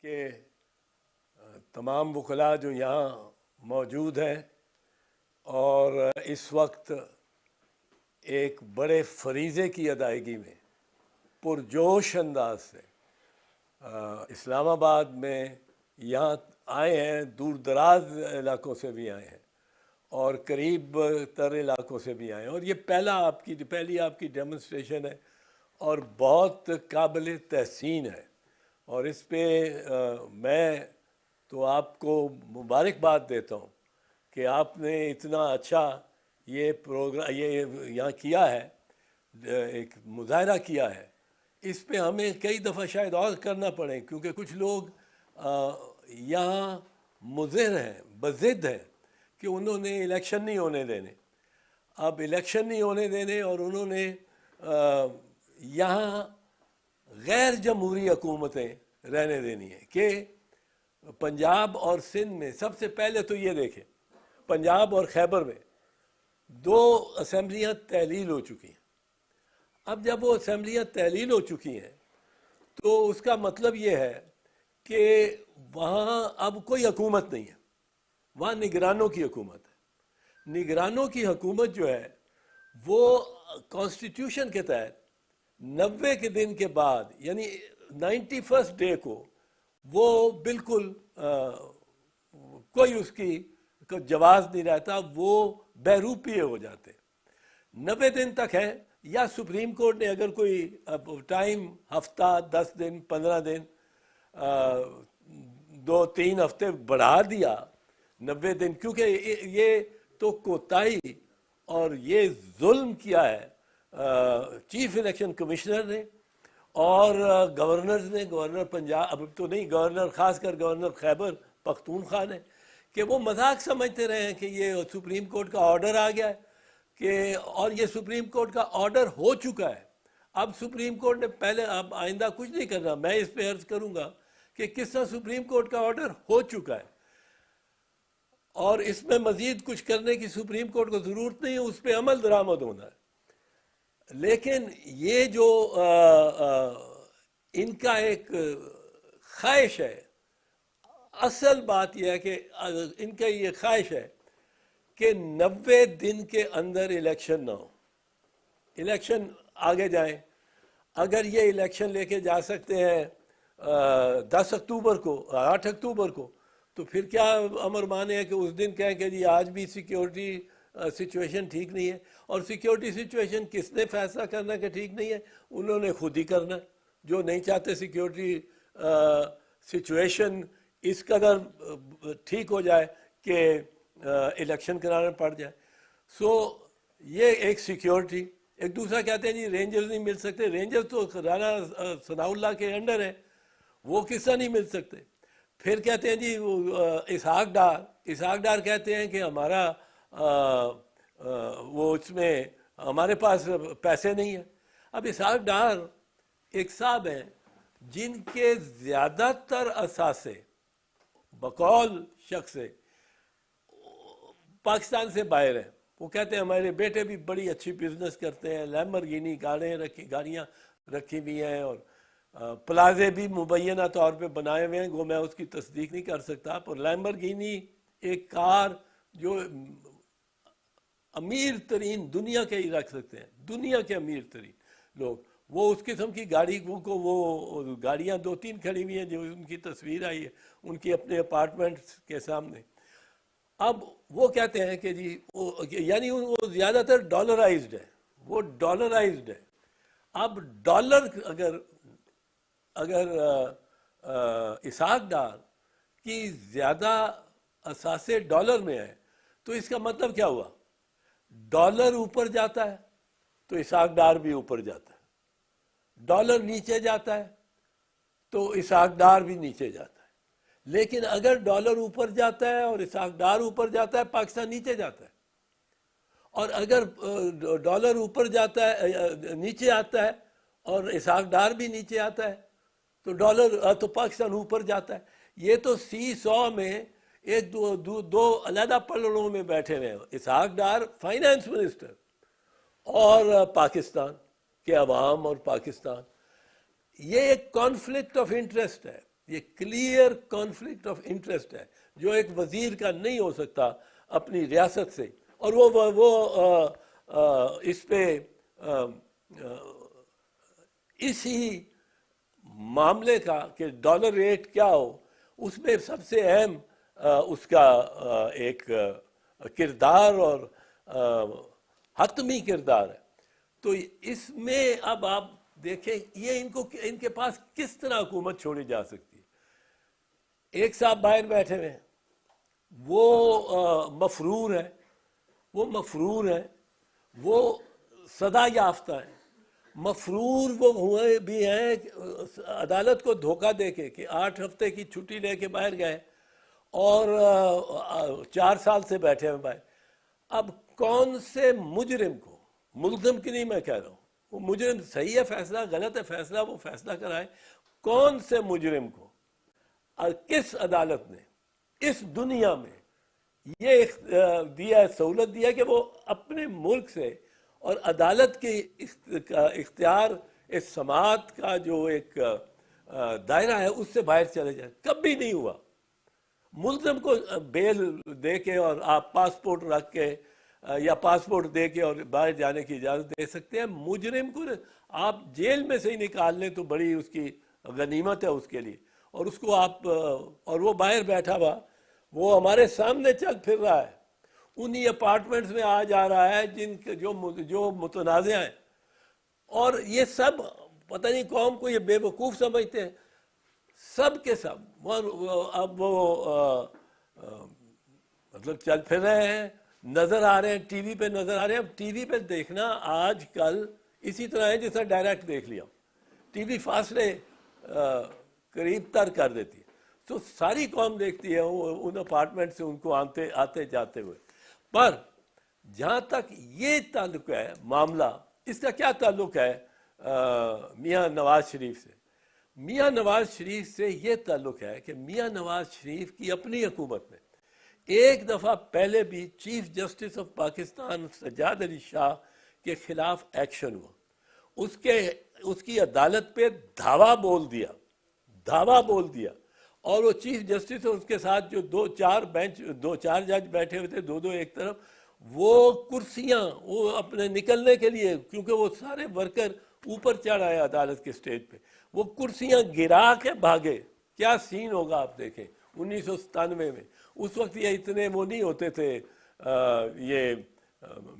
کہ تمام وکلاء جو یہاں موجود ہیں اور اس وقت ایک بڑے فریضے کی ادائیگی میں پرجوش انداز سے اسلام آباد میں یہاں آئے ہیں، دور دراز علاقوں سے بھی آئے ہیں اور قریب تر علاقوں سے بھی آئے ہیں، اور یہ پہلی آپ کی ڈیمونسٹریشن ہے اور بہت قابل تحسین ہے، اور اس پہ میں تو آپ کو مبارکباد دیتا ہوں کہ آپ نے اتنا اچھا یہ پروگرام یہاں کیا ہے، ایک مظاہرہ کیا ہے۔ اس پہ ہمیں کئی دفعہ شاید اور کرنا پڑے، کیونکہ کچھ لوگ یہاں مضر ہیں، بضد ہیں کہ انہوں نے الیکشن نہیں ہونے دینے۔ اب الیکشن نہیں ہونے دینے اور انہوں نے یہاں غیر جمہوری حکومتیں رہنے دینی ہیں کہ پنجاب اور سندھ میں سب سے پہلے تو یہ دیکھیں، پنجاب اور خیبر میں 2 اسمبلیاں تحلیل ہو چکی ہیں۔ اب جب وہ اسمبلیاں تحلیل ہو چکی ہیں تو اس کا مطلب یہ ہے کہ وہاں اب کوئی حکومت نہیں ہے، وہاں نگرانوں کی حکومت ہے۔ نگرانوں کی حکومت جو ہے وہ کانسٹیٹیوشن کے تحت 90 کے دن کے بعد، یعنی 91 ڈے کو وہ بالکل کوئی اس کی جواز نہیں رہتا، وہ بہروپیے ہو جاتے۔ 90 دن تک ہے، یا سپریم کورٹ نے اگر کوئی ٹائم ہفتہ 10 دن 15 دن 2-3 ہفتے بڑھا دیا 90 دن، کیونکہ یہ تو کوتاہی اور یہ ظلم کیا ہے چیف الیکشن کمشنر نے اور گورنرز نے، گورنر پنجاب اب تو نہیں، گورنر خاص کر گورنر خیبر پختونخوا نے، کہ وہ مذاق سمجھتے رہے ہیں کہ یہ سپریم کورٹ کا آرڈر آ گیا ہے اور یہ سپریم کورٹ کا آرڈر ہو چکا ہے۔ اب سپریم کورٹ نے پہلے، اب آئندہ کچھ نہیں کرنا، میں اس پہ عرض کروں گا کہ کس طرح سپریم کورٹ کا آرڈر ہو چکا ہے اور اس میں مزید کچھ کرنے کی سپریم کورٹ کو ضرورت نہیں ہے، اس پہ عمل درآمد ہونا ہے۔ لیکن یہ جو ان کا ایک خواہش ہے، اصل بات یہ ہے کہ ان کا یہ خواہش ہے کہ 90 دن کے اندر الیکشن نہ ہو، الیکشن آگے جائیں۔ اگر یہ الیکشن لے کے جا سکتے ہیں 10 اکتوبر کو، 8 اکتوبر کو، تو پھر کیا امر مانے ہے کہ اس دن کہیں کہ جی آج بھی سیکیورٹی سچویشن ٹھیک نہیں ہے، اور سیکیورٹی سچویشن کس نے فیصلہ کرنا کہ ٹھیک نہیں ہے؟ انہوں نے خود ہی کرنا، جو نہیں چاہتے سیکیورٹی سچویشن اس قدر ٹھیک ہو جائے کہ الیکشن کرانا پڑ جائے۔ سو یہ ایک سیکیورٹی۔ ایک دوسرا کہتے ہیں جی رینجرز نہیں مل سکتے، رینجرز تو رانا ثناء اللہ کے انڈر ہے، وہ کس طرح نہیں مل سکتے؟ پھر کہتے ہیں جی اسحاق ڈار کہتے ہیں کہ ہمارا وہ اس میں ہمارے پاس پیسے نہیں ہیں۔ اب اسحاق ڈار ایک صاحب ہیں جن کے زیادہ تر اثاثے بقول شخص سے پاکستان سے باہر ہیں۔ وہ کہتے ہیں ہمارے بیٹے بھی بڑی اچھی بزنس کرتے ہیں، لیمبرگینی گاڑیاں رکھی ہوئی ہیں اور پلازے بھی مبینہ طور پہ بنائے ہوئے ہیں، وہ میں اس کی تصدیق نہیں کر سکتا، پر لیمبرگینی ایک کار جو امیر ترین دنیا کے ہی رکھ سکتے ہیں، دنیا کے امیر ترین لوگ، وہ اس قسم کی گاڑی کو، وہ گاڑیاں 2-3 کھڑی ہوئی ہیں جو ان کی تصویر آئی ہے ان کی اپنے اپارٹمنٹس کے سامنے۔ اب وہ کہتے ہیں کہ جی یعنی وہ زیادہ تر ڈالرائزڈ ہے، وہ ڈالرائزڈ ہے۔ اب ڈالر اگر اسحاق ڈار کی زیادہ اثاثے ڈالر میں ہیں تو اس کا مطلب کیا ہوا؟ ڈالر اوپر جاتا ہے تو اسحاق ڈار بھی اوپر جاتا ہے، ڈالر نیچے جاتا ہے تو اسحاق ڈار بھی نیچے جاتا ہے۔ لیکن اگر ڈالر اوپر جاتا ہے اور اسحاق ڈار اوپر جاتا ہے، پاکستان نیچے جاتا ہے، اور اگر ڈالر اوپر جاتا ہے، نیچے آتا ہے اور اسحاق ڈار بھی نیچے آتا ہے تو پاکستان اوپر جاتا ہے۔ یہ تو سی سو میں ایک دو علیحدہ پلڑوں میں بیٹھے ہوئے ہیں، اسحاق ڈار فائنانس منسٹر اور پاکستان کے عوام اور پاکستان۔ یہ ایک کانفلکٹ آف انٹرسٹ ہے یہ کلیئر کانفلکٹ آف انٹرسٹ ہے جو ایک وزیر کا نہیں ہو سکتا اپنی ریاست سے، اور وہ اس پہ اسی معاملے کا کہ ڈالر ریٹ کیا ہو، اس میں سب سے اہم اس کا ایک کردار اور حتمی کردار ہے۔ تو اس میں اب آپ دیکھیں یہ ان کے پاس کس طرح حکومت چھوڑی جا سکتی ہے۔ ایک صاحب باہر بیٹھے ہوئے ہیں، وہ مفرور ہے، وہ سزا یافتہ ہے، مفرور وہ ہوئے بھی ہیں عدالت کو دھوکہ دے کے کہ 8 ہفتے کی چھٹی لے کے باہر گئے اور 4 سال سے بیٹھے ہوئے باہر۔ اب کون سے مجرم کو، ملزم کی نہیں میں کہہ رہا ہوں، وہ مجرم صحیح ہے فیصلہ، غلط ہے فیصلہ، وہ فیصلہ کرائے، کون سے مجرم کو اور کس عدالت نے اس دنیا میں یہ دیا سہولت دیا کہ وہ اپنے ملک سے اور عدالت کی اختیار اس سماعت کا جو ایک دائرہ ہے اس سے باہر چلے جائے؟ کبھی نہیں ہوا۔ ملزم کو بیل دے کے اور آپ پاسپورٹ رکھ کے یا پاسپورٹ دے کے اور باہر جانے کی اجازت دے سکتے ہیں، مجرم کو آپ جیل میں سے ہی نکال لیں تو بڑی اس کی غنیمت ہے اس کے لیے، اور اس کو آپ اور وہ باہر بیٹھا ہوا وہ ہمارے سامنے چل پھر رہا ہے، انہی اپارٹمنٹس میں آ جا رہا ہے جو متنازع ہیں، اور یہ سب پتہ نہیں قوم کو یہ بے وقوف سمجھتے ہیں، سب کے سب اب وہ مطلب چل پھر رہے ہیں، نظر آ رہے ہیں، ٹی وی پہ نظر آ رہے ہیں۔ اب ٹی وی پہ دیکھنا آج کل اسی طرح ہے جیسا ڈائریکٹ دیکھ لیا، ٹی وی فاصلے قریب تر کر دیتی ہے، تو ساری قوم دیکھتی ہے ان اپارٹمنٹ سے ان کو آتے جاتے ہوئے۔ پر جہاں تک یہ تعلق ہے معاملہ، اس کا کیا تعلق ہے میاں نواز شریف سے؟ میاں نواز شریف سے یہ تعلق ہے کہ میاں نواز شریف کی اپنی حکومت میں ایک دفعہ پہلے بھی chief justice of Pakistan Sajjad Ali Shah کے خلاف ایکشن ہوا، اس کی عدالت پہ دھاوا بول دیا، اور وہ چیف جسٹس اور اس کے ساتھ جو 2-4 جج بیٹھے ہوئے تھے، دو ایک طرف، وہ کرسیاں وہ اپنے نکلنے کے لیے، کیونکہ وہ سارے ورکر اوپر چڑھ آئے عدالت کے سٹیج پہ، وہ کرسیاں گرا کے بھاگے۔ کیا سین ہوگا آپ دیکھیں 1997 میں، اس وقت یہ اتنے وہ نہیں ہوتے تھے، یہ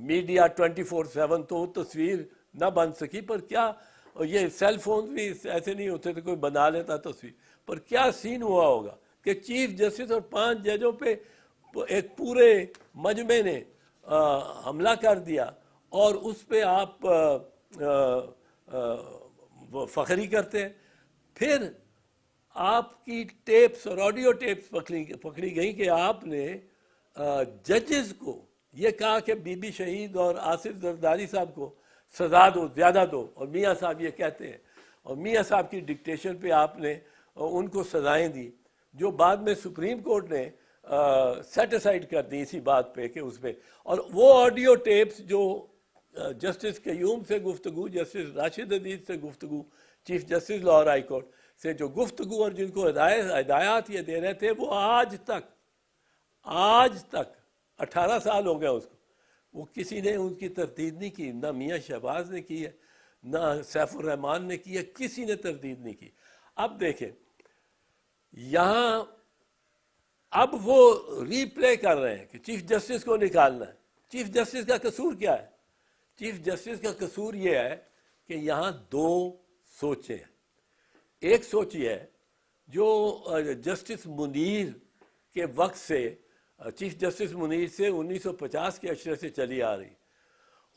میڈیا 24/7 تو وہ تصویر نہ بن سکی، پر کیا یہ سیل فون بھی ایسے نہیں ہوتے تھے کوئی بنا لیتا تصویر، پر کیا سین ہوا ہوگا کہ چیف جسٹس اور 5 ججوں پہ ایک پورے مجمع نے حملہ کر دیا، اور اس پہ آپ فخری کرتے ہیں۔ پھر آپ کی ٹیپس اور آڈیو ٹیپس پکڑی گئیں کہ آپ نے ججز کو یہ کہا کہ بی بی شہید اور آصف زرداری صاحب کو سزا دو، زیادہ دو، اور میاں صاحب یہ کہتے ہیں، اور میاں صاحب کی ڈکٹیشن پہ آپ نے ان کو سزائیں دی، جو بعد میں سپریم کورٹ نے سیٹ اسائڈ کر دی اسی بات پہ کہ اس پہ، اور وہ آڈیو ٹیپس جو جسٹس قیوم سے گفتگو، جسٹس راشد عزیز سے گفتگو، chief justice Lahore high court سے جو گفتگو اور جن کو ہدایات یہ دے رہے تھے، وہ آج تک 18 سال ہو گیا اس کو، وہ کسی نے ان کی تردید نہیں کی، نہ میاں شہباز نے کی ہے، نہ سیف الرحمان نے کی ہے، کسی نے تردید نہیں کی۔ اب دیکھیں یہاں اب وہ ری پلے کر رہے ہیں کہ چیف جسٹس کو نکالنا ہے۔ چیف جسٹس کا قصور کیا ہے؟ چیف جسٹس کا قصور یہ ہے کہ یہاں 2 سوچیں ہیں۔ ایک سوچ یہ ہے جو جسٹس منیر کے وقت سے، چیف جسٹس منیر سے 1950 کے عشرے سے چلی آ رہی،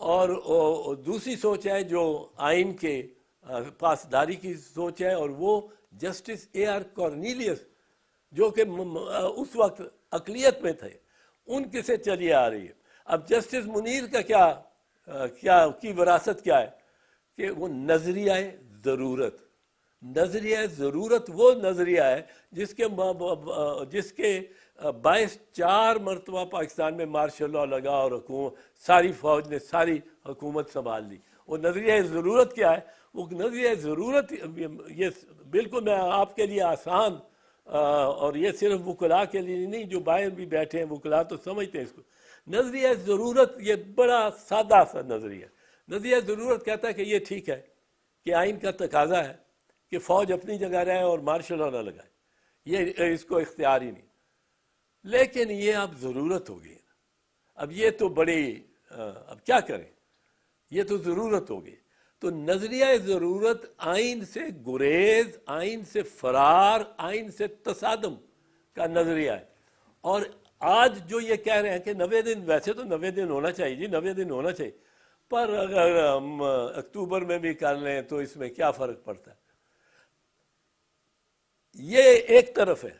اور دوسری سوچ ہے جو آئین کے پاسداری کی سوچ ہے، اور وہ جسٹس AR کارنیلیس جو کہ اس وقت اقلیت میں تھے، ان کے سے چلی آ رہی ہے۔ اب جسٹس منیر کا کیا کی وراثت کیا ہے کہ وہ نظریہ ضرورت وہ نظریہ ہے جس کے باعث 4 مرتبہ پاکستان میں مارشل لاء لگا اور ساری فوج نے ساری حکومت سنبھال لی۔ وہ نظریہ ضرورت کیا ہے؟ وہ نظریہ ضرورت، یہ بالکل میں آپ کے لیے آسان اور یہ صرف وکلاء کے لیے نہیں، جو باہر بھی بیٹھے ہیں وکلاء تو سمجھتے ہیں اس کو. نظریہ ضرورت یہ بڑا سادہ سا نظریہ ضرورت کہتا ہے کہ یہ ٹھیک ہے کہ آئین کا تقاضا ہے کہ فوج اپنی جگہ رہے اور مارشل لا نہ لگائے، یہ اس کو اختیار ہی نہیں. لیکن یہ اب ضرورت ہو گئی، اب یہ تو بڑی اب کیا کریں، یہ تو ضرورت ہو گئی. تو نظریہ ضرورت آئین سے گریز، آئین سے فرار، آئین سے تصادم کا نظریہ ہے. اور آج جو یہ کہہ رہے ہیں کہ 90 دن، ویسے تو 90 دن ہونا چاہیے جی، 90 دن ہونا چاہیے، پر اگر ہم اکتوبر میں بھی کر لیں تو اس میں کیا فرق پڑتا ہے. یہ ایک طرف ہے.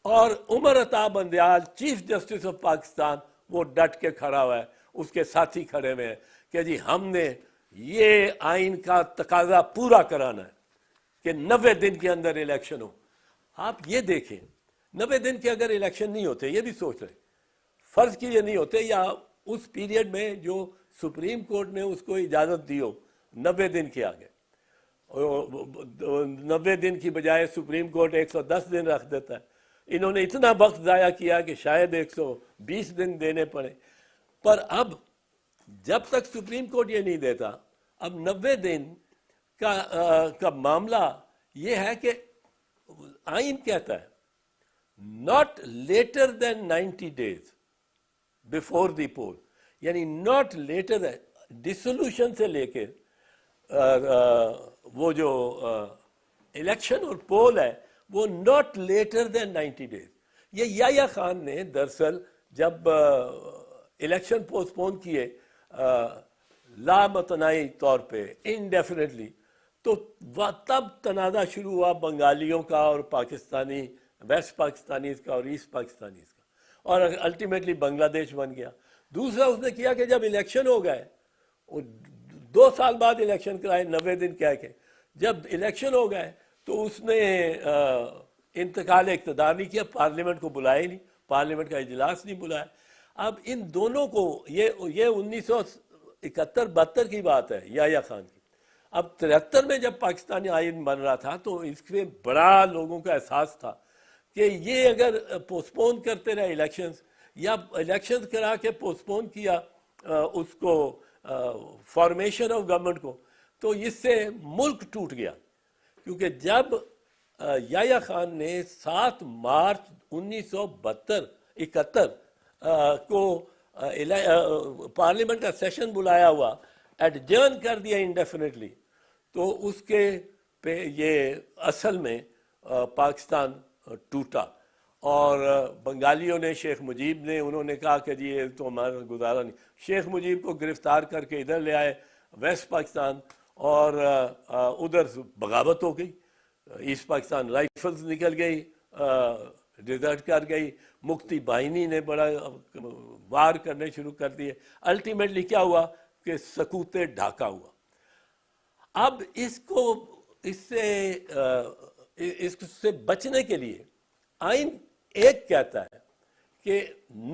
اور Umar Ata Bandial chief justice of Pakistan وہ ڈٹ کے کھڑا ہوا ہے، اس کے ساتھی کھڑے ہوئے ہیں کہ جی ہم نے یہ آئین کا تقاضا پورا کرانا ہے کہ 90 دن کے اندر الیکشن ہو. آپ یہ دیکھیں 90 دن کے اگر الیکشن نہیں ہوتے، یہ بھی سوچ رہے فرض کیجئے نہیں ہوتے، یا اس پیریڈ میں جو سپریم کورٹ نے اس کو اجازت دی ہو 90 دن کے آگے، 90 دن کی بجائے سپریم کورٹ 110 دن رکھ دیتا ہے. انہوں نے اتنا وقت ضائع کیا کہ شاید 120 دن دینے پڑے. پر اب جب تک سپریم کورٹ یہ نہیں دیتا، اب 90 دن کا معاملہ یہ ہے کہ آئین کہتا ہے not later than 90 days before the poll، یعنی not later than ڈسولوشن سے لے کے وہ جو الیکشن اور پول ہے وہ not later than 90 days. یہ یحییٰ خان نے دراصل جب الیکشن پوسٹ پون کیے لامتناہی طور پہ انڈیفینیٹلی، تو تب تنازع شروع ہوا بنگالیوں کا اور پاکستانی، ویسٹ پاکستانیز کا اور ایسٹ پاکستانیز کا، اور الٹیمیٹلی بنگلہ دیش بن گیا. دوسرا اس نے کیا کہ جب الیکشن ہو گئے، 2 سال بعد الیکشن کرائے 90 دن کہہ کے، جب الیکشن ہو گئے تو اس نے انتقال اقتدار نہیں کیا، پارلیمنٹ کو بلایا ہی نہیں، پارلیمنٹ کا اجلاس نہیں بلایا. اب ان دونوں کو یہ 1971-72 کی بات ہے یحییٰ خان کی. اب 73 میں جب پاکستانی آئین بن رہا تھا تو اس میں بڑا لوگوں کا احساس تھا کہ یہ اگر پوسٹ پون کرتے رہے الیکشنز، یا الیکشنز کرا کے پوسٹ پون کیا اس کو فارمیشن آف گورنمنٹ کو، تو اس سے ملک ٹوٹ گیا. کیونکہ جب یحییٰ خان نے 7 مارچ 1971 کو پارلیمنٹ کا سیشن بلایا ہوا، ایڈجرن کر دیا انڈیفینیٹلی، تو اس کے پہ یہ اصل میں پاکستان ٹوٹا. اور بنگالیوں نے، شیخ مجیب نے، انہوں نے کہا کہ جی یہ تو ہمارا گزارا نہیں. شیخ مجیب کو گرفتار کر کے ادھر لے آئے ویسٹ پاکستان، اور ادھر بغاوت ہو گئی، ایسٹ پاکستان رائفلز نکل گئی، ڈیزرٹ کر گئی، مکتی باہنی نے بڑا وار کرنے شروع کر دیے. الٹیمیٹلی کیا ہوا کہ سکوت ڈھاکہ ہوا. اب اس سے بچنے کے لیے آئین ایک کہتا ہے کہ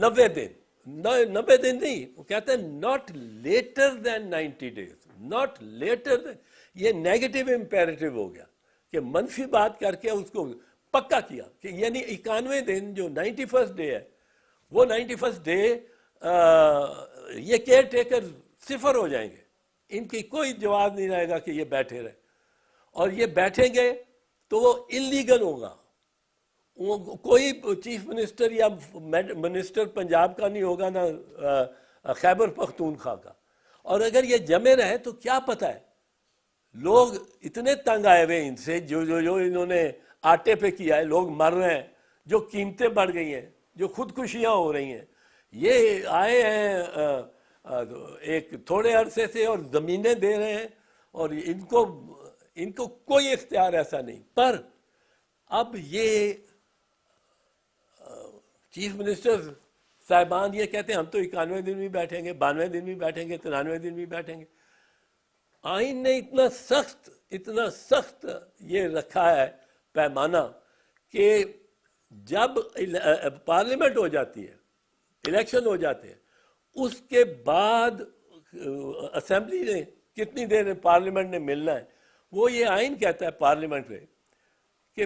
90 دن نہیں، وہ کہتا ہے not later than 90 days، not later than. یہ نیگیٹو امپیریٹو ہو گیا کہ منفی بات کر کے اس کو پکا کیا کہ یعنی 91 دن جو 91st ڈے ہے، وہ 91st ڈے یہ کیئر ٹیکر صفر ہو جائیں گے، ان کی کوئی جواز نہیں رہے گا کہ یہ بیٹھے رہے. اور یہ بیٹھیں گے تو وہ انلیگل ہوگا. کوئی چیف منسٹر یا منسٹر پنجاب کا نہیں ہوگا، نہ خیبر پختونخوا کا. اور اگر یہ جمے رہے تو کیا پتہ ہے، لوگ اتنے تنگ آئے ہوئے ان سے، جو انہوں نے آٹے پہ کیا ہے، لوگ مر رہے ہیں، جو قیمتیں بڑھ گئی ہیں، جو خودکشیاں ہو رہی ہیں. یہ آئے ہیں ایک تھوڑے عرصے سے اور زمینیں دے رہے ہیں، اور ان کو کوئی اختیار ایسا نہیں. پر اب یہ چیف منسٹر صاحبان یہ کہتے ہیں ہم تو 91 دن بھی بیٹھیں گے، 92 دن بھی بیٹھیں گے، 93 دن بھی بیٹھیں گے. آئین نے اتنا سخت یہ رکھا ہے پیمانہ کہ جب پارلیمنٹ ہو جاتی ہے، الیکشن ہو جاتے ہیں، اس کے بعد اسمبلی نے کتنی دیر میں پارلیمنٹ نے ملنا ہے. وہ یہ آئین کہتا ہے پارلیمنٹ میں کہ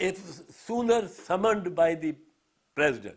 if sooner summoned by the president.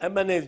MNA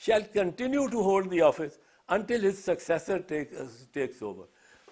shall continue to hold the office until his successor takes over.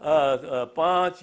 5,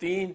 3,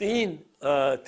3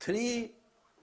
3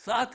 7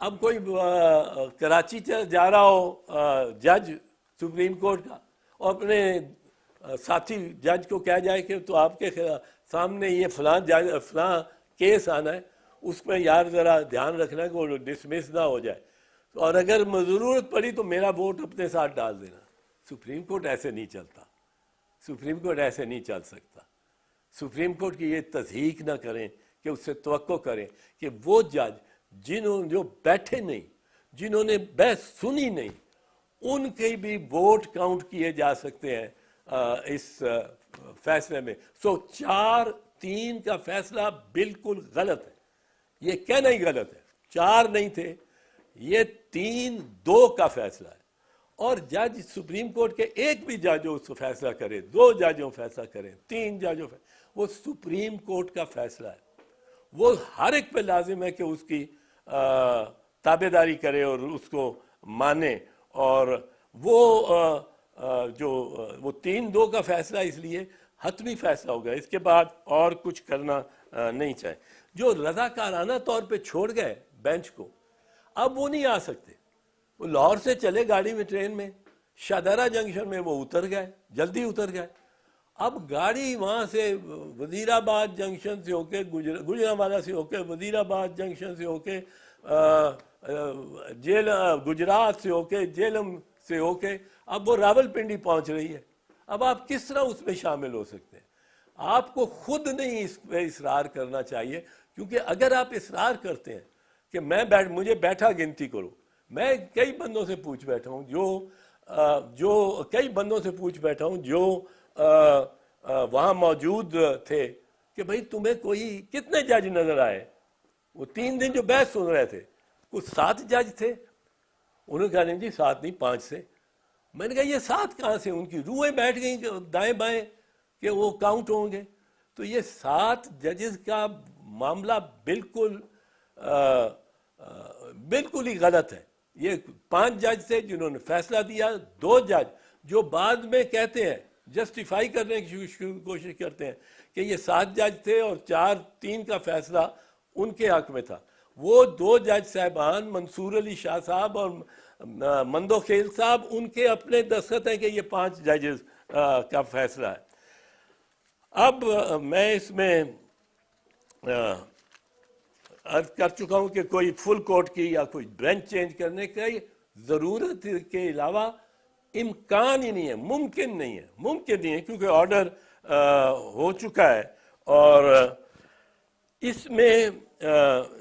اب کوئی کراچی جا رہا ہو جج سپریم کورٹ کا اور اپنے ساتھی جج کو کہہ جائے کہ تو آپ کے سامنے یہ فلاں کیس آنا ہے، اس میں یار ذرا دھیان رکھنا کہ وہ ڈسمس نہ ہو جائے، اور اگر ضرورت پڑی تو میرا ووٹ اپنے ساتھ ڈال دینا۔ سپریم کورٹ ایسے نہیں چلتا، سپریم کورٹ ایسے نہیں چل سکتا۔ سپریم کورٹ کی یہ تصدیق نہ کریں کہ اس سے توقع کریں کہ وہ جج جو بیٹھے نہیں، جنہوں نے بحث سنی نہیں، ان کے بھی ووٹ کاؤنٹ کیے جا سکتے ہیں اس فیصلے میں۔ 4-3 کا فیصلہ بالکل غلط ہے، یہ کہنا ہی غلط ہے۔ 4 نہیں تھے، یہ 3-2 کا فیصلہ ہے، اور جج سپریم کورٹ کے ایک بھی جج اس کو فیصلہ کرے، 2 ججوں فیصلہ کریں، 3 ججوں وہ سپریم کورٹ کا فیصلہ ہے۔ وہ ہر ایک پہ لازم ہے کہ اس کی تابع داری کرے اور اس کو مانے، اور وہ جو 3-2 کا فیصلہ اس لیے حتمی فیصلہ ہوگا، اس کے بعد اور کچھ کرنا نہیں چاہے۔ جو رضاکارانہ طور پہ چھوڑ گئے بینچ کو، اب وہ نہیں آ سکتے۔ وہ لاہور سے چلے گاڑی میں، ٹرین میں، شاہدرہ جنکشن میں وہ اتر گئے، جلدی اتر گئے۔ اب گاڑی وہاں سے وزیر آباد جنکشن سے ہو کے، گجرانوالہ سے ہو کے، وزیر آباد جنکشن سے ہو کے، گجرات سے ہو کے، جیلم سے ہو کے، اب وہ راول پنڈی پہنچ رہی ہے۔ اب آپ کس طرح اس میں شامل ہو سکتے ہیں؟ آپ کو خود نہیں اس پہ اصرار کرنا چاہیے، کیونکہ اگر آپ اصرار کرتے ہیں کہ مجھے بیٹھا گنتی کرو، میں کئی بندوں سے پوچھ بیٹھا ہوں جو وہاں موجود تھے کہ بھئی تمہیں کتنے جج نظر آئے؟ وہ 3 دن جو بحث سن رہے تھے، کچھ 7 جج تھے۔ انہوں نے کہا نہیں جی 7 نہیں 5 سے۔ میں نے کہا یہ 7 کہاں سے؟ ان کی روحیں بیٹھ گئیں دائیں بائیں کہ وہ کاؤنٹ ہوں گے۔ تو یہ 7 ججز کا معاملہ بالکل ہی غلط ہے۔ یہ 5 جج تھے جنہوں نے فیصلہ دیا، 2 جج جو بعد میں کہتے ہیں، جسٹیفائی کرنے کی کوشش کرتے ہیں کہ یہ 7 جج تھے اور 4-3 کا فیصلہ ان کے حق میں تھا۔ وہ 2 جج صاحبان، منصور علی شاہ صاحب اور مندو خیل صاحب، ان کے اپنے دستخط ہیں کہ یہ 5 ججز کا فیصلہ ہے۔ اب میں اس میں عرض کر چکا ہوں کہ کوئی فل کورٹ کی یا کوئی بینچ چینج کرنے کی ضرورت کے علاوہ امکان ہی نہیں ہے، ممکن نہیں ہے، کیونکہ آرڈر ہو چکا ہے۔ اور اس میں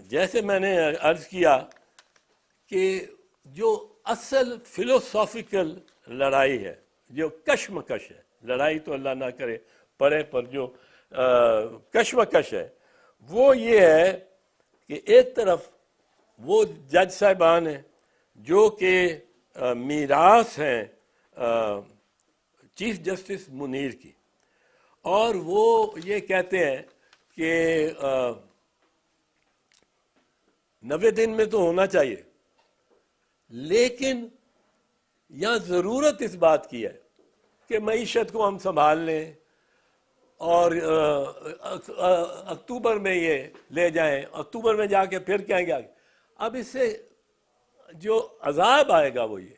جیسے میں نے عرض کیا کہ جو اصل فلوسافیکل لڑائی ہے، جو کشمکش ہے، لڑائی تو اللہ نہ کرے پڑے، پر جو کشمکش ہے وہ یہ ہے کہ ایک طرف وہ جج صاحبان ہیں جو کہ میراث ہیں چیف جسٹس منیر کی، اور وہ یہ کہتے ہیں کہ 90 دن میں تو ہونا چاہیے، لیکن یہاں ضرورت اس بات کی ہے کہ معیشت کو ہم سنبھال لیں اور اکتوبر میں یہ لے جائیں، اکتوبر میں جا کے پھر کہیں گے آگے۔ اب اس سے جو عذاب آئے گا وہ یہ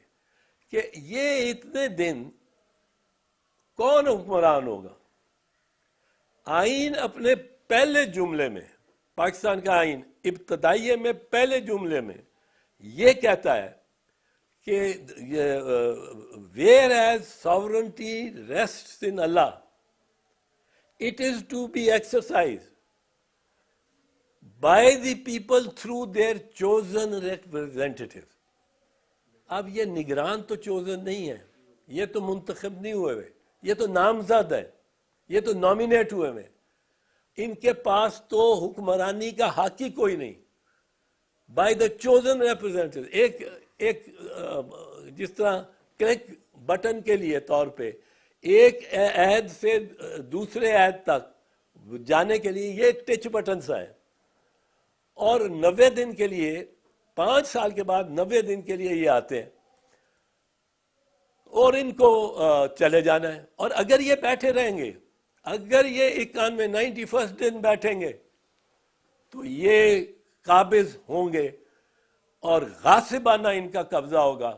کہ یہ اتنے دن کون حکمران ہوگا؟ آئین اپنے پہلے جملے میں، پاکستان کا آئین ابتدائیے میں پہلے جملے میں یہ کہتا ہے کہ where as sovereignty rests in Allah, it is to be exercised by the people through their chosen representatives. اب یہ نگران تو چوزن نہیں ہے، یہ تو منتخب نہیں ہوئے ہوئے، یہ تو نامزد ہے، یہ تو نامینیٹ ہوئے ہوئے، ان کے پاس تو حکمرانی کا حق ہی کوئی نہیں۔ بائی دا چوزن ریپرزینٹیو، ایک جس طرح کلک بٹن کے لیے طور پہ ایک عہد سے دوسرے عہد تک جانے کے لیے یہ ایک ٹچ بٹن سا ہے، اور 90 دن کے لیے 5 سال کے بعد 90 دن کے لیے یہ آتے ہیں اور ان کو چلے جانا ہے۔ اور اگر یہ بیٹھے رہیں گے، اگر یہ 91 دن بیٹھیں گے تو یہ قابض ہوں گے اور غاصبانہ ان کا قبضہ ہوگا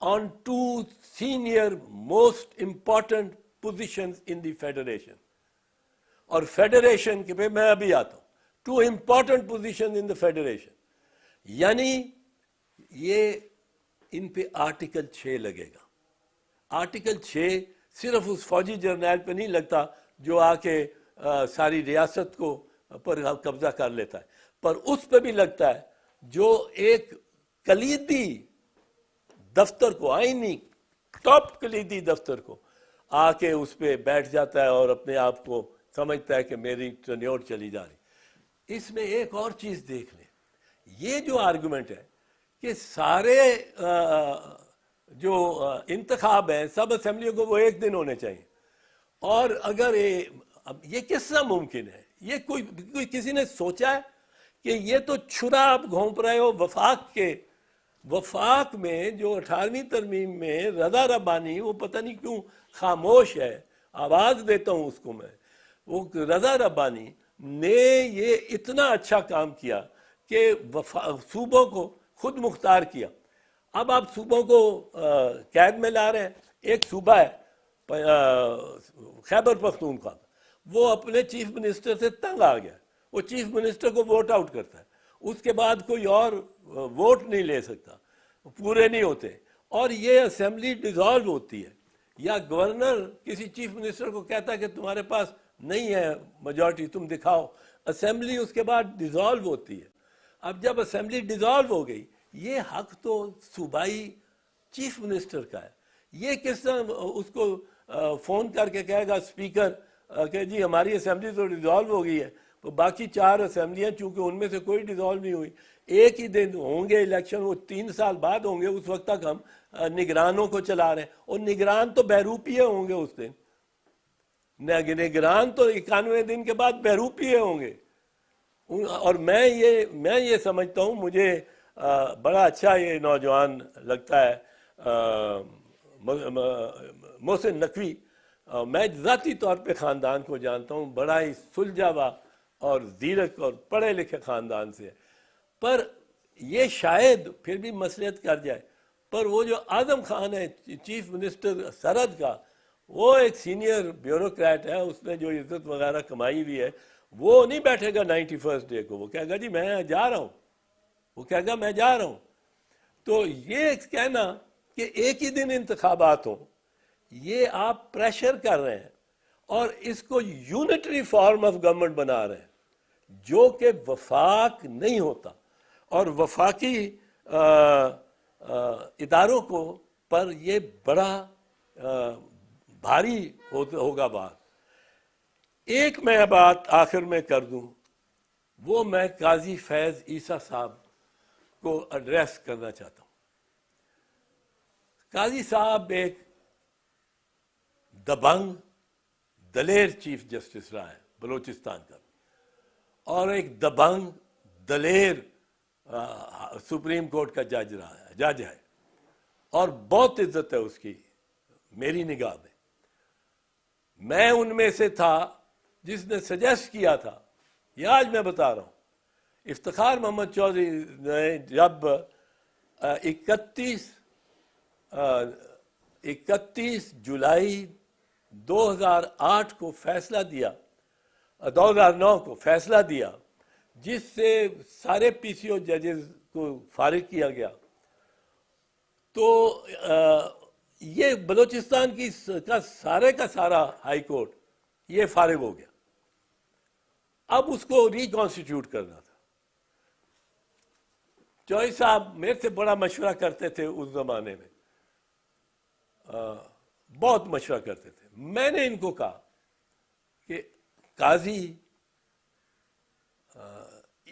on two senior most important positions in the federation. اور فیڈریشن کے پہ میں ابھی آتا ہوں, two important position in the federation, یعنی یہ ان پہ آرٹیکل 6 لگے گا. آرٹیکل 6 صرف اس فوجی جرنیل پہ نہیں لگتا جو آ کے ساری ریاست کو پر قبضہ کر لیتا ہے, پر اس پہ بھی لگتا ہے جو ایک کلیدی دفتر کو, آئینی ٹاپ کلیدی دفتر کو آ کے اس پہ بیٹھ جاتا ہے اور اپنے آپ کو سمجھتا ہے کہ میری ٹرنیور چلی جا رہی. اس میں ایک اور چیز دیکھ لیں, یہ جو آرگومنٹ ہے کہ سارے جو انتخاب ہیں سب اسمبلیوں کو وہ ایک دن ہونے چاہیے, اور اگر اب یہ کس طرح ممکن ہے؟ یہ کوئی کسی نے سوچا ہے کہ یہ تو چھرا آپ گھونپ رہے ہو وفاق کے. وفاق میں جو 18ویں ترمیم میں رضا ربانی, وہ پتہ نہیں کیوں خاموش ہے, آواز دیتا ہوں اس کو میں, وہ رضا ربانی نے یہ اتنا اچھا کام کیا کہ صوبوں کو خود مختار کیا. اب آپ صوبوں کو قید میں لا رہے ہیں. ایک صوبہ ہے خیبر پختونخوا, وہ اپنے چیف منسٹر سے تنگ آ گیا, وہ چیف منسٹر کو ووٹ آؤٹ کرتا ہے, اس کے بعد کوئی اور ووٹ نہیں لے سکتا, پورے نہیں ہوتے, اور یہ اسمبلی ڈیزالو ہوتی ہے, یا گورنر کسی چیف منسٹر کو کہتا ہے کہ تمہارے پاس نہیں ہے میجورٹی, تم دکھاؤ, اسمبلی اس کے بعد ڈیزالو ہوتی ہے. اب جب اسمبلی ڈیزالو ہو گئی, یہ حق تو صوبائی چیف منسٹر کا ہے. یہ کس طرح اس کو فون کر کے کہے گا اسپیکر کہ جی ہماری اسمبلی تو ڈیزالو ہو گئی ہے, تو باقی 4 اسمبلیاں چونکہ ان میں سے کوئی ڈیزالو نہیں ہوئی, ایک ہی دن ہوں گے الیکشن, وہ 3 سال بعد ہوں گے, اس وقت تک ہم نگرانوں کو چلا رہے ہیں, اور نگران تو بہروپیے ہوں گے اس دن, نگران تو 91 دن کے بعد بہروپیے ہوں گے. اور میں یہ سمجھتا ہوں, مجھے بڑا اچھا یہ نوجوان لگتا ہے محسن نقوی, میں ذاتی طور پہ خاندان کو جانتا ہوں, بڑا ہی سلجھا ہوا اور زیرک اور پڑھے لکھے خاندان سے, پر یہ شاید پھر بھی مصلحت کر جائے. پر وہ جو اعظم خان ہے چیف منسٹر سرحد کا, وہ ایک سینئر بیوروکریٹ ہے, اس نے جو عزت وغیرہ کمائی ہوئی ہے, وہ نہیں بیٹھے گا 91 ڈے کو, وہ کہے گا جی میں جا رہا ہوں, وہ کہے گا میں جا رہا ہوں. تو یہ کہنا کہ ایک ہی دن انتخابات ہوں, یہ آپ پریشر کر رہے ہیں اور اس کو یونٹری فارم آف گورنمنٹ بنا رہے ہیں, جو کہ وفاق نہیں ہوتا, اور وفاقی اداروں کو پر یہ بڑا بھاری ہوگا بات. ایک میں بات آخر میں کر دوں, وہ میں قاضی فیض عیسیٰ صاحب کو ایڈریس کرنا چاہتا ہوں. قاضی صاحب ایک دبنگ دلیر چیف جسٹس رہا ہے بلوچستان کا, اور ایک دبنگ دلیر سپریم کورٹ کا جج ہے, اور بہت عزت ہے اس کی میری نگاہ میں. میں ان میں سے تھا جس نے سجیسٹ کیا تھا, یہ آج میں بتا رہا ہوں, افتخار محمد چودھری نے جب 31 جولائی 2008 کو فیصلہ دیا, 2009 کو فیصلہ دیا, جس سے سارے پی سی او ججز کو فارغ کیا گیا, تو یہ بلوچستان کی کا سارا ہائی کورٹ یہ فارغ ہو گیا. اب اس کو ریکانسٹیٹیوٹ کرنا تھا. چوہدری صاحب میرے سے بڑا مشورہ کرتے تھے اس زمانے میں, بہت مشورہ کرتے تھے. میں نے ان کو کہا کہ قاضی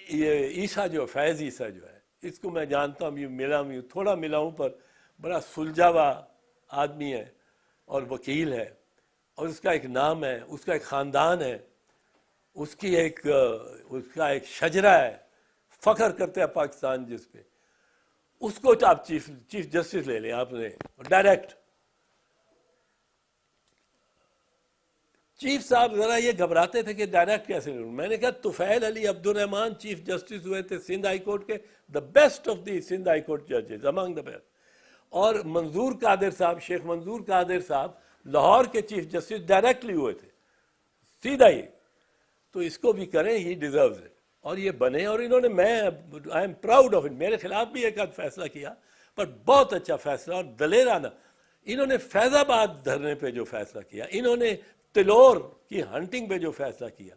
یہ عیسیٰ جو فیض عیسیٰ جو ہے, اس کو میں جانتا ہوں, تھوڑا ملا ہوں, پر بڑا سلجھا ہوا آدمی ہے اور وکیل ہے, اور اس کا ایک نام ہے, اس کا ایک خاندان ہے, اس کا ایک شجرہ ہے, فخر کرتے ہیں پاکستان جس پہ. اس کو آپ چیف جسٹس لے لیں آپ نے ڈائریکٹ. چیف صاحب ذرا یہ گھبراتے تھے کہ ڈائریکٹ کیسے لوں. میں نے کہا طفیل علی عبد الرحمان چیف جسٹس ہوئے تھے سندھ ہائی کورٹ کے, the best of the Sindh high court ججز, امنگ دا بیسٹ. اور منظور قادر صاحب, شیخ منظور قادر صاحب لاہور کے چیف جسٹس ڈائریکٹلی ہوئے تھے, سیدھا ہی. تو اس کو بھی کریں, ہی ڈیزروز اٹ. اور یہ بنے, اور انہوں نے, میں I am proud of it, میرے خلاف بھی ایک آدھ فیصلہ کیا پر بہت اچھا فیصلہ اور دلیرانہ. انہوں نے فیض آباد دھرنے پہ جو فیصلہ کیا, انہوں نے تلور کی ہنٹنگ پہ جو فیصلہ کیا,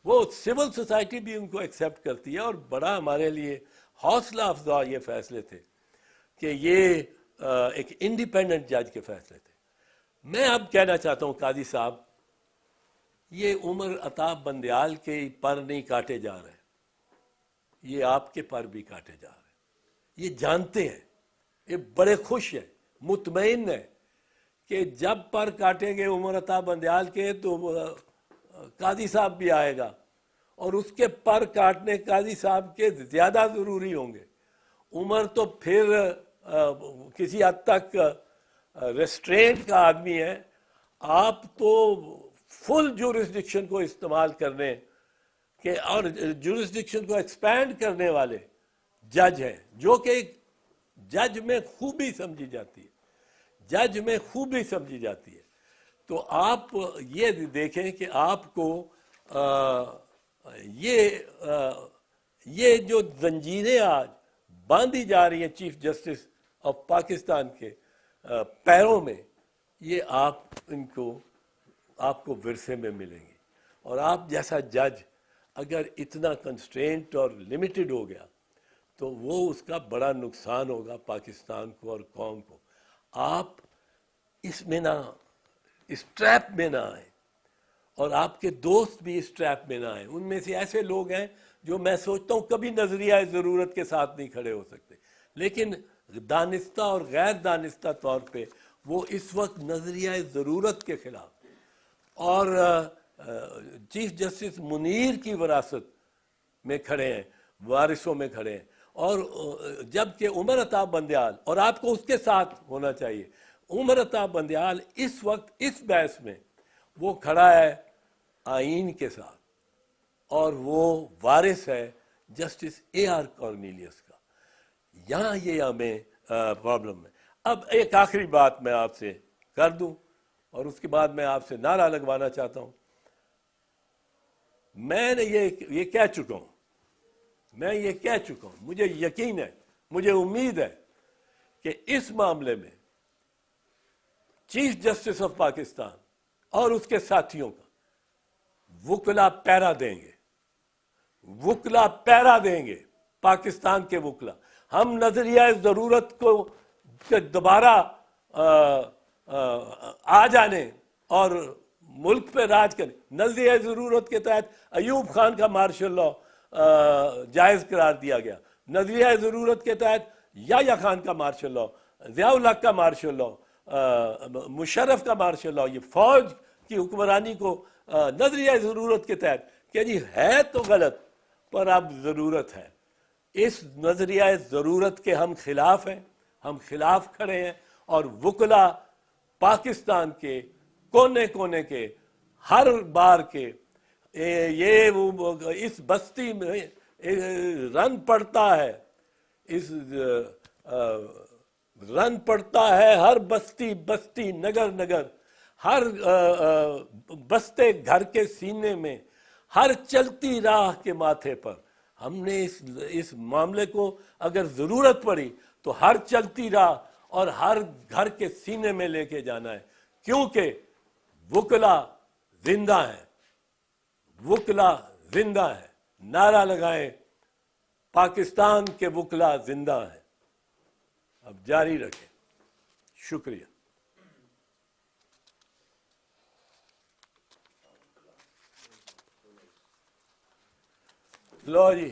وہ سول سوسائٹی بھی ان کو ایکسیپٹ کرتی ہے. اور بڑا ہمارے لیے حوصلہ افزا یہ فیصلے تھے کہ یہ ایک انڈیپینڈنٹ جج کے فیصلے تھے. میں اب کہنا چاہتا ہوں قاضی صاحب, یہ عمر عطا بندیال کے پر نہیں کاٹے جا رہے, یہ آپ کے پر بھی کاٹے جا رہے ہیں. یہ جانتے ہیں, یہ بڑے خوش ہیں, مطمئن ہیں کہ جب پر کاٹیں گے عمر عطا بندیال کے تو قاضی صاحب بھی آئے گا, اور اس کے پر کاٹنے قاضی صاحب کے زیادہ ضروری ہوں گے. عمر تو پھر کسی حد تک ریسٹرینٹ کا آدمی ہے, آپ تو فل جورسڈکشن کو استعمال کرنے کہ, اور جورسڈکشن کو ایکسپینڈ کرنے والے جج ہیں, جو کہ ایک جج میں خوبی سمجھی جاتی ہے, جج میں خوبی سمجھی جاتی ہے. تو آپ یہ دیکھیں کہ آپ کو یہ جو زنجیریں آج باندھی جا رہی ہیں چیف جسٹس آف پاکستان کے پیروں میں, یہ آپ کو ورثے میں ملیں گی. اور آپ جیسا جج اگر اتنا کنسٹرینٹ اور لمیٹڈ ہو گیا تو وہ اس کا بڑا نقصان ہوگا پاکستان کو اور قوم کو. آپ اس میں نہ, اس ٹریپ میں نہ آئیں, اور آپ کے دوست بھی اس ٹریپ میں نہ آئیں. ان میں سے ایسے لوگ ہیں جو میں سوچتا ہوں کبھی نظریہ ضرورت کے ساتھ نہیں کھڑے ہو سکتے, لیکن دانستہ اور غیر دانستہ طور پہ وہ اس وقت نظریہ ضرورت کے خلاف. اور چیف جسٹس منیر کی وراثت میں کھڑے ہیں, وارثوں میں کھڑے ہیں. اور جبکہ عمر عطا بندیال, اور آپ کو اس کے ساتھ ہونا چاہیے, عمر عطا بندیال اس وقت اس بحث میں وہ کھڑا ہے آئین کے ساتھ, اور وہ وارث ہے جسٹس اے آر کارنیلیس کا. یہاں یہ ہمیں پرابلم ہے. اب ایک آخری بات میں آپ سے کر دوں, اور اس کے بعد میں آپ سے نعرہ لگوانا چاہتا ہوں. میں نے یہ کہہ چکا ہوں, مجھے یقین ہے, مجھے امید ہے کہ اس معاملے میں چیف جسٹس آف پاکستان اور اس کے ساتھیوں کا وکلا پیرا دیں گے, پاکستان کے وکلا. ہم نظریہ ضرورت کو دوبارہ آ جانے اور ملک پہ راج کرنے, نظریہ ضرورت کے تحت ایوب خان کا مارشل لا جائز قرار دیا گیا, نظریہ ضرورت کے تحت یحییٰ خان کا مارشل لا, ضیاء الحق کا مارشل لا, مشرف کا مارشل لا, یہ فوج کی حکمرانی کو نظریہ ضرورت کے تحت کہ جی ہے تو غلط پر اب ضرورت ہے. اس نظریہ ضرورت کے ہم خلاف ہیں, ہم خلاف کھڑے ہیں. اور وکلا پاکستان کے کونے کونے کے, ہر بار کے, یہ اس بستی میں رن پڑتا ہے ہر بستی نگر نگر, ہر بستے گھر کے سینے میں, ہر چلتی راہ کے ماتھے پر. ہم نے اس معاملے کو اگر ضرورت پڑی تو ہر چلتی راہ اور ہر گھر کے سینے میں لے کے جانا ہے, کیونکہ وکلا زندہ ہیں, وکلا زندہ ہیں. نعرہ لگائیں, پاکستان کے وکلا زندہ ہیں. اب جاری رکھیں. شکریہ. لو جی.